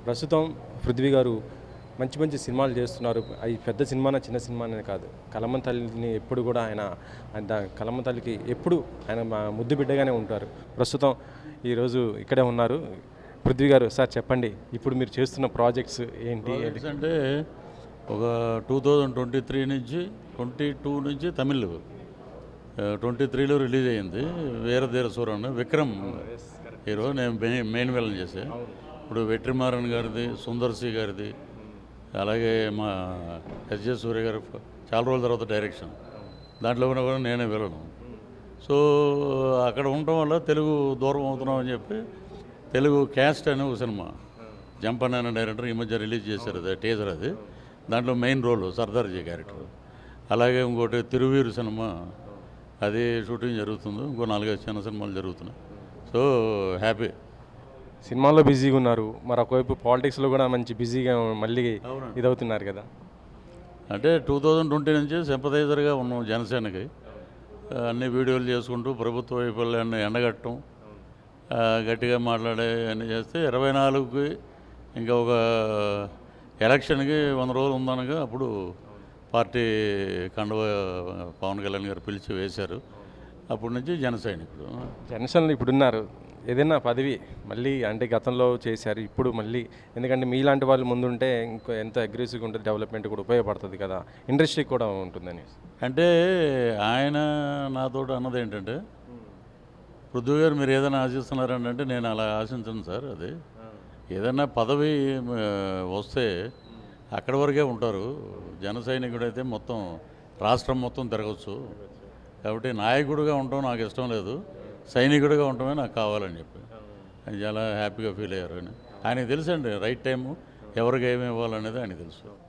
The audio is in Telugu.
ప్రస్తుతం పృథ్వీ గారు మంచి మంచి సినిమాలు చేస్తున్నారు. అవి పెద్ద సినిమానా చిన్న సినిమానే కాదు. కలమ్మ తల్లిని ఎప్పుడు కూడా ఆయన కలమ్మ తల్లికి ఎప్పుడు ఆయన ముద్దు బిడ్డగానే ఉంటారు. ప్రస్తుతం ఈరోజు ఇక్కడే ఉన్నారు పృథ్వీ గారు. సార్ చెప్పండి, ఇప్పుడు మీరు చేస్తున్న ప్రాజెక్ట్స్ ఏంటి? అంటే ఒక 2023 నుంచి 22 నుంచి తమిళ్ 23లో రిలీజ్ అయ్యింది వీరధీర సూరన్. విక్రమ్ హీరో, నేను మెయిన్ విలన్ చేశాను. ఇప్పుడు వెట్రిమారన్ గారిది, సుందర్ సి గారిది, అలాగే మా ఎస్జే సూర్య గారు చాలా రోజుల తర్వాత డైరెక్షన్. దాంట్లో కూడా నేనే విలను. సో అక్కడ ఉండటం వల్ల తెలుగు దూరం అవుతున్నాం అని చెప్పి తెలుగు క్యాస్ట్ అనే ఒక సినిమా జంపన్ అనే డైరెక్టర్ ఈ మధ్య రిలీజ్ చేశారు. అది టీజర్. అది దాంట్లో మెయిన్ రోల్ సర్దార్జీ క్యారెక్టర్. అలాగే ఇంకోటి తిరువీరు సినిమా, అది షూటింగ్ జరుగుతుంది. ఇంకో 4-5 చిన్న సినిమాలు జరుగుతున్నాయి. So happy. సినిమాల్లో బిజీగా ఉన్నారు, మరి ఒకవైపు పాలిటిక్స్లో కూడా మంచి బిజీగా మళ్ళీ ఇదవుతున్నారు కదా. అంటే 2020 నుంచి సింపథైజర్గా ఉన్నాం జనసేనకి. అన్ని వీడియోలు చేసుకుంటూ ప్రభుత్వ వైఫల్యాన్ని ఎండగట్టడం, గట్టిగా మాట్లాడే అన్నీ చేస్తే 24కి ఇంకా ఒక ఎలక్షన్కి 100 రోజులు ఉందనగా అప్పుడు పార్టీ కండువ పవన్ కళ్యాణ్ గారు పిలిచి వేశారు. అప్పటి నుంచి జనసేనలో ఇప్పుడున్నారు. ఏదైనా పదవి మళ్ళీ అంటే గతంలో చేశారు, ఇప్పుడు మళ్ళీ ఎందుకంటే మీలాంటి వాళ్ళు ముందుంటే ఇంకో ఎంత అగ్రెసివ్గా ఉంటుంది, డెవలప్మెంట్ కూడా ఉపయోగపడుతుంది కదా, ఇండస్ట్రీ కూడా ఉంటుందని. అంటే ఆయన నాతో అన్నది ఏంటంటే, పృథ్వీ గారు మీరు ఏదైనా ఆశిస్తున్నారని అంటే నేను అలా ఆశించను సార్. అది ఏదైనా పదవి వస్తే అక్కడి వరకే ఉంటారు. జన సైనికుడు అయితే మొత్తం రాష్ట్రం మొత్తం తిరగచ్చు. కాబట్టి నాయకుడిగా ఉండటం నాకు ఇష్టం లేదు, సైనికుడిగా ఉండటమే నాకు కావాలని చెప్పి ఆయన చాలా హ్యాపీగా ఫీల్ అయ్యారు. ఆయనకు తెలుసండి రైట్ టైము ఎవరికి ఏమి ఇవ్వాలనేది ఆయనకు తెలుసు.